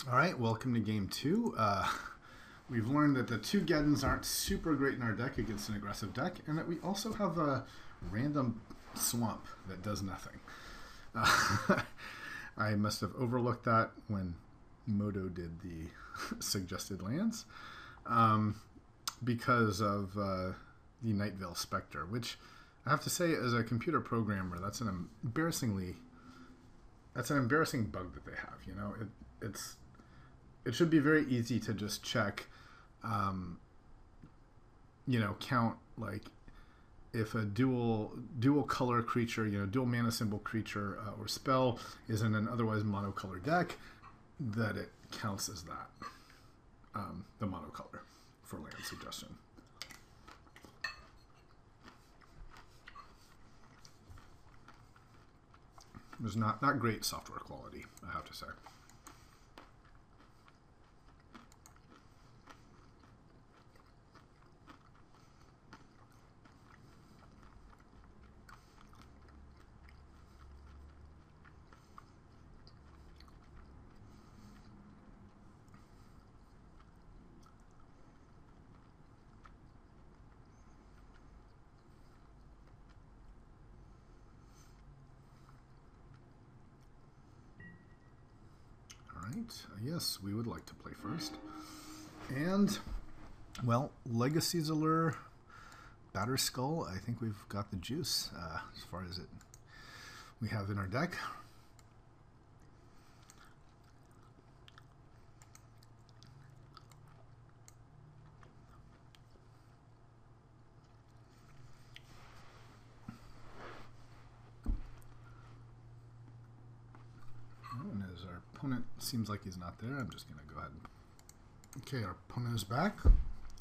All right, welcome to game two. We've learned that the two Geddons aren't super great in our deck against an aggressive deck, and that we also have a random swamp that does nothing. I must have overlooked that when Moto did the suggested lands because of the Night Veil Spectre, which I have to say, as a computer programmer, that's an embarrassing bug that they have. You know, it should be very easy to just check, count like if a dual color creature, dual mana symbol creature or spell is in an otherwise monocolor deck, that it counts as that, the monocolor for land suggestion. It was not great software quality, I have to say. Yes, we would like to play first. And, well, Legacy's Allure, Batterskull, I think we've got the juice as far as it we have in our deck. And as our opponent seems like he's not there, I'm just going to go ahead and... Okay, our opponent is back.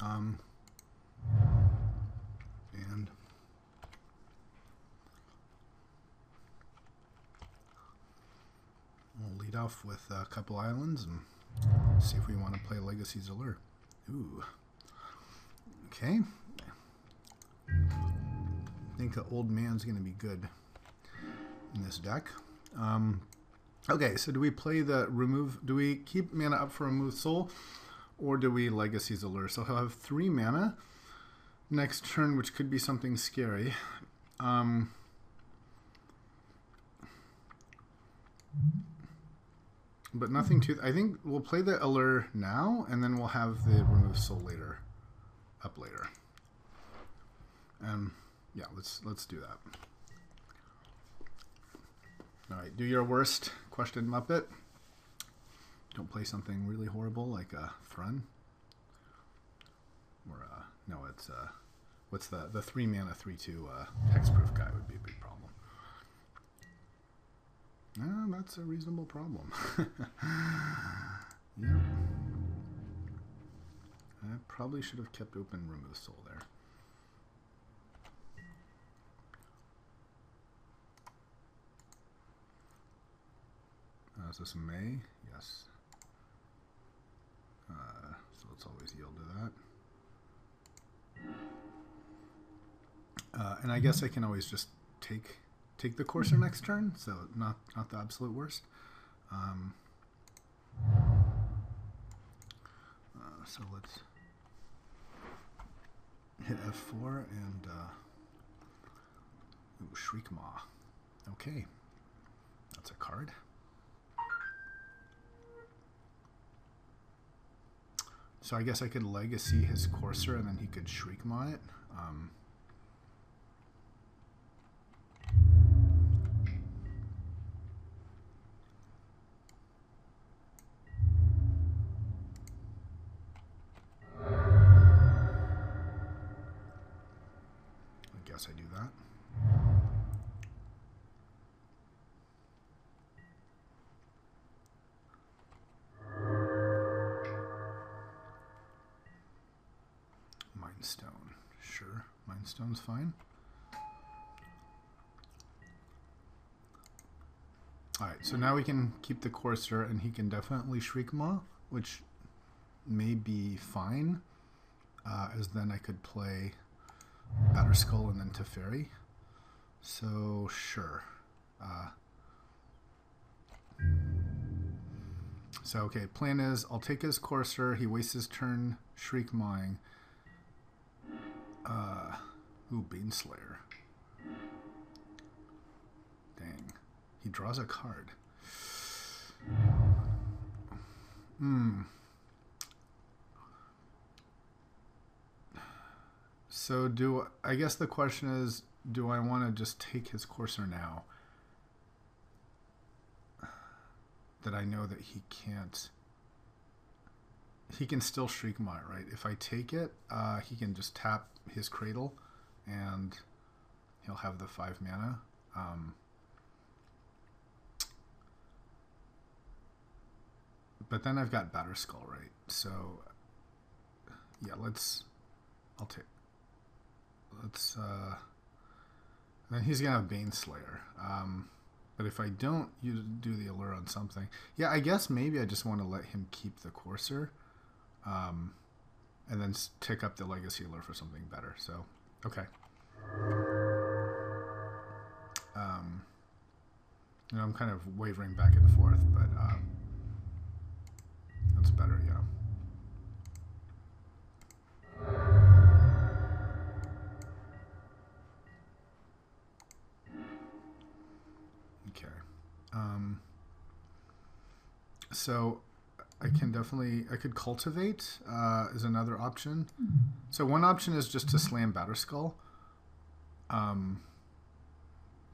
And we'll lead off with a couple islands and see if we want to play Legacy's Allure. Ooh. Okay. I think the old man's going to be good in this deck. Okay, so do we play the remove... Do we keep mana up for Remove Soul, or do we Legacy's Allure? So he'll have 3 mana next turn, which could be something scary. But nothing too... I think we'll play the Allure now, and then we'll have the Remove Soul later, up later. Yeah, let's do that. All right, do your worst, question Muppet. Don't play something really horrible like a Thrun. Or, no, it's, what's the 3 mana, 3/2 hexproof guy would be a big problem. No, that's a reasonable problem. Yeah. I probably should have kept open Remove Soul there. Is this a May? Yes. So let's always yield to that. And I guess I can always just take the Courser next turn, so not the absolute worst. So let's hit F4 and ooh, Shriek Maw. Okay, that's a card. So I guess I could Legacy his Courser and then he could Shriek Maw it. I guess I do that. Stone. Sure, Mind Stone's fine. Alright, so now we can keep the Courser and he can definitely Shriek Maw, which may be fine, as then I could play Batterskull and then Teferi. So, sure. So, okay, plan is I'll take his Courser. He wastes his turn, Shriek Mawing. Ooh, Baneslayer. Dang. He draws a card. So I guess the question is, do I want to just take his Courser now? That I know that he can't. He can still Shriek Maw, right? If I take it, he can just tap his Cradle, and he'll have the 5 mana. But then I've got Batterskull, right? So yeah, then he's gonna have Baneslayer. But if I don't do the allure on something, yeah, I guess maybe I just want to let him keep the Courser, and then tick up the Legacy allure for something better. So, okay. I'm kind of wavering back and forth, but that's better, yeah. Okay. So I could cultivate is another option. So one option is just to slam Batterskull. That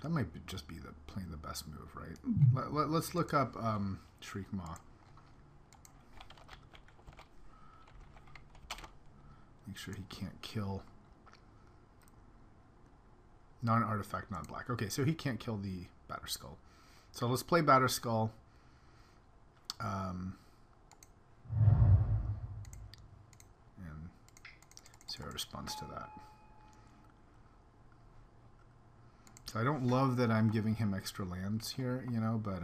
might just be playing the best move, right? Let's look up Shriek Maw. Make sure he can't kill non-artifact, non-black. Okay, so he can't kill the Batterskull. So let's play Batterskull. And see how it responds to that. So I don't love that I'm giving him extra lands here, you know, but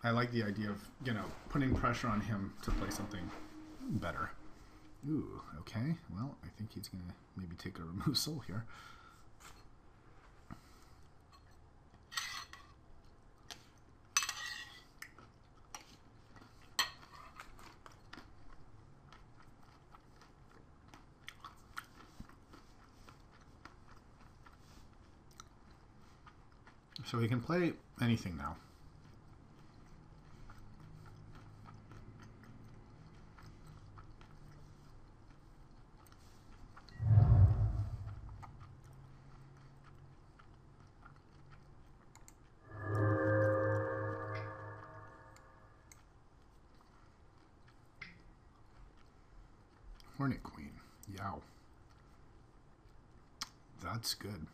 I like the idea of, you know, putting pressure on him to play something better. Ooh, okay. Well, I think he's going to maybe take a remove soul here. So he can play anything now. Hornet Queen. Yow. That's good.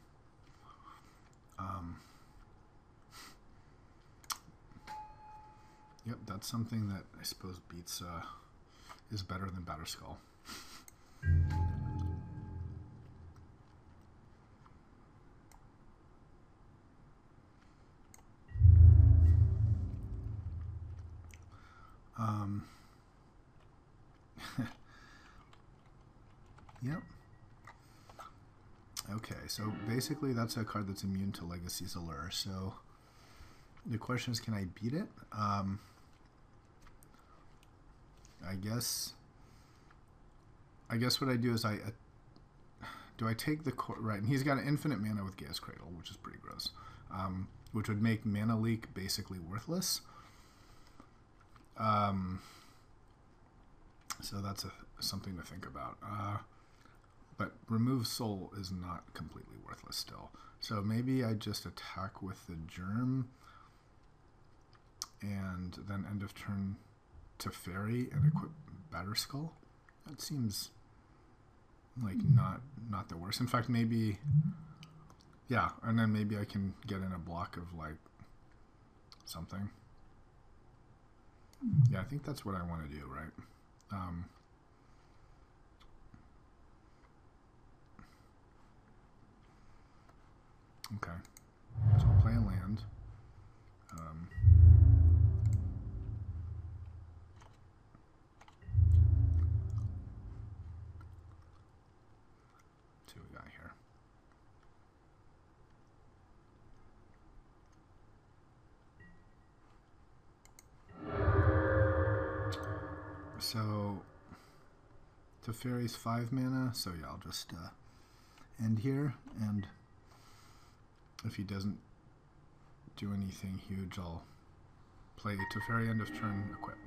Yep, that's something that I suppose beats is better than Batterskull. Yep. Okay, so basically that's a card that's immune to Legacy's Allure. So the question is, can I beat it? I guess what I do is I take the right, and he's got an infinite mana with Gaia's Cradle, which is pretty gross, which would make Mana Leak basically worthless. So that's something to think about. But remove soul is not completely worthless still. So maybe I just attack with the Germ, and then end of turn to Fairy and equip Batterskull. That seems like not the worst. In fact, maybe, yeah, and then maybe I can get in a block of like something. Yeah, I think that's what I want to do, right? Okay, so I'll play a land. See what we got here. So Teferi's 5 mana, so yeah, I'll just end here, and if he doesn't do anything huge, I'll play Teferi end of turn, equip.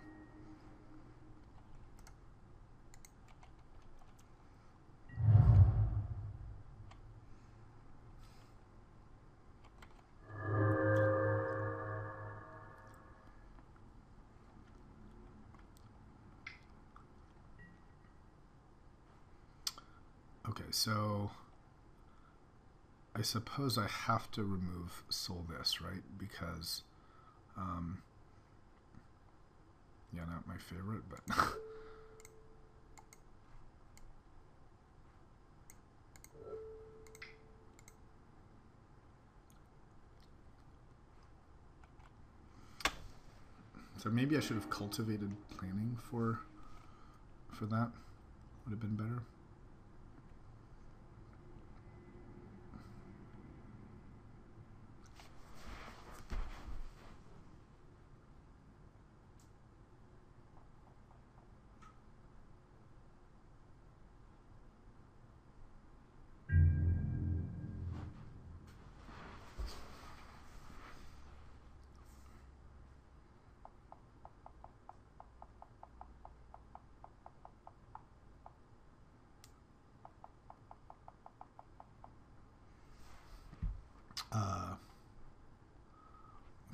Okay, so I suppose I have to remove Soul this, right? Because, yeah, not my favorite, but so maybe I should have cultivated planning for that. Would have been better.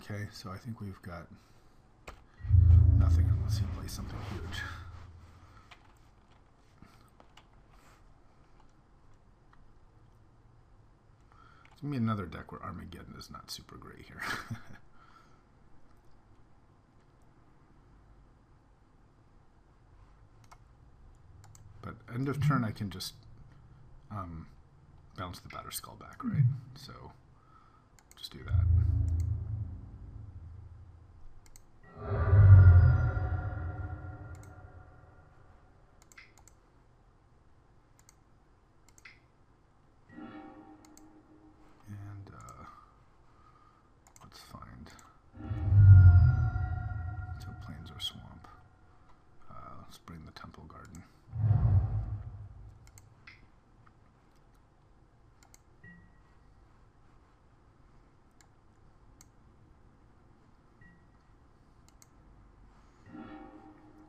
Okay, so I think we've got nothing unless he plays something huge. It's going to be another deck where Armageddon is not super great here. But end of turn I can just bounce the Batterskull back, right? So just do that. And let's find so Plains or Swamp. Let's bring the Temple Garden.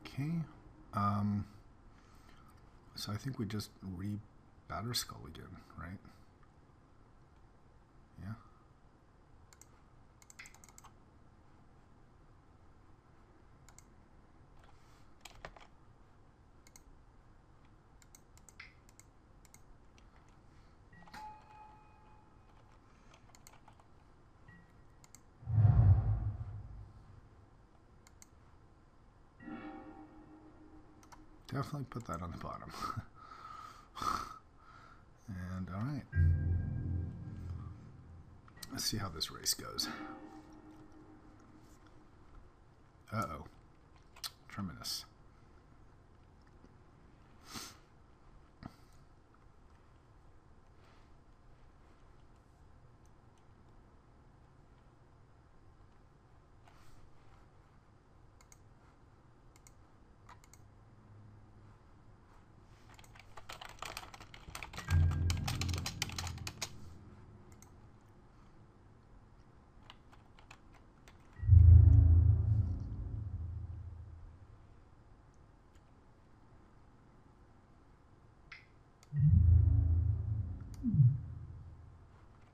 Okay. So I think we just Batterskull again, right? Yeah. Definitely put that on the bottom. And all right. Let's see how this race goes. Uh-oh. Terminus.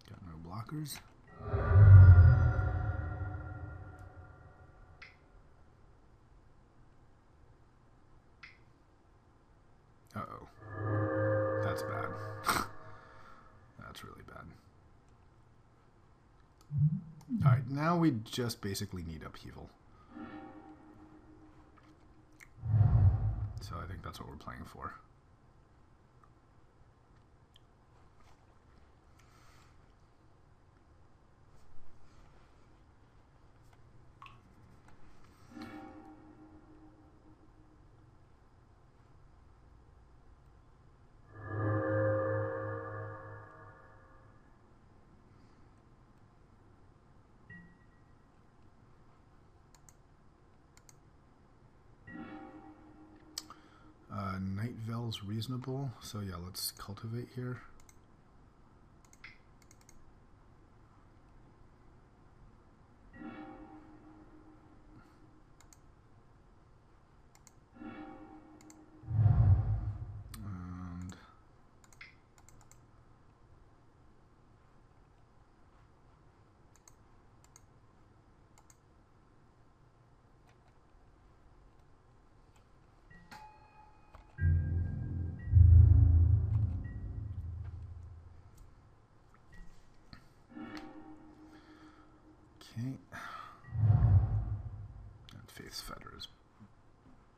Got no blockers. Uh-oh. That's bad. That's really bad. Alright, now we just basically need upheaval. So I think that's what we're playing for. feels reasonable. So yeah, let's cultivate here. Okay. And Faith's Fetters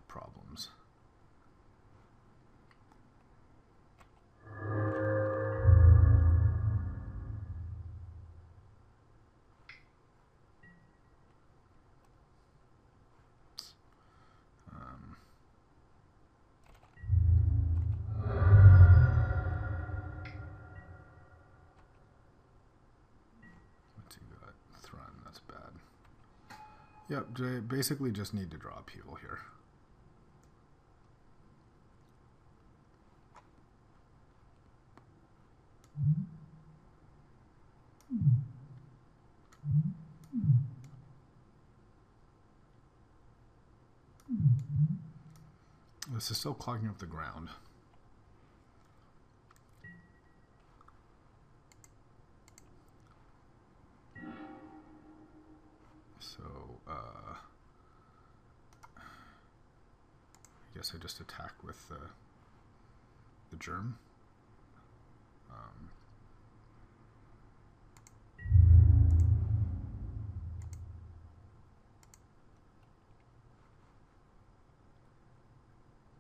problems. Yep, they basically just need to draw upheaval here. This is still clogging up the ground. So, I guess I just attack with the germ.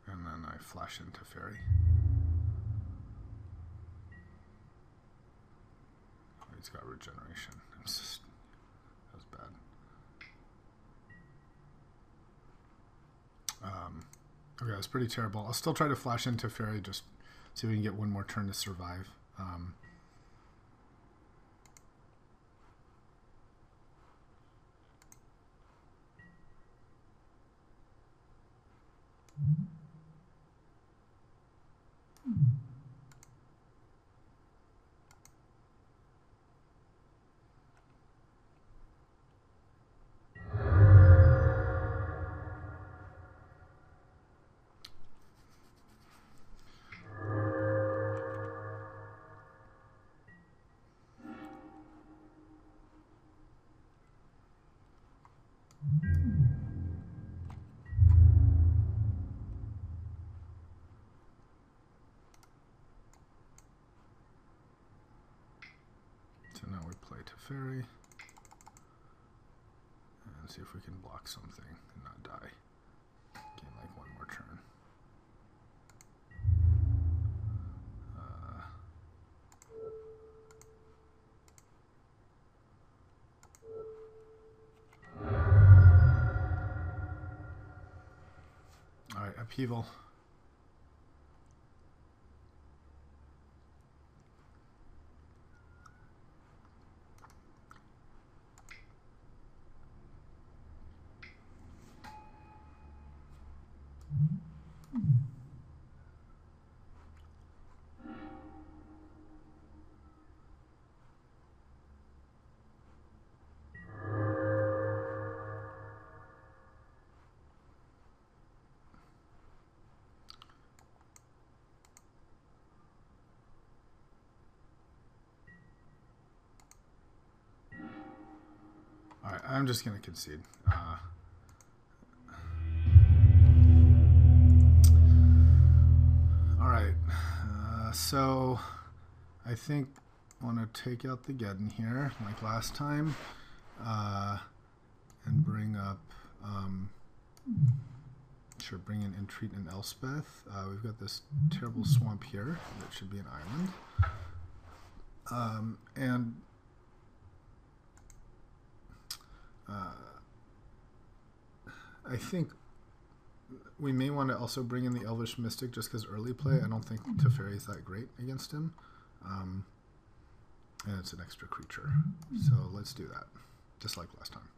And then I flash into Fairy. Oh, he's got regeneration. It's just, that was bad. Okay, that's pretty terrible. I'll still try to flash into Fairy, just see if we can get one more turn to survive. So now we play to Fairy and see if we can block something and not die. Gain like one more turn. All right, upheaval. All right, I'm just going to concede. All right, so I think I want to take out the Geddon here, like last time, and bring up, sure, bring in Entreat and Elspeth. We've got this terrible swamp here that should be an island. And I think we may want to also bring in the Elvish Mystic just because early play. I don't think Teferi is that great against him. And it's an extra creature. So let's do that, just like last time.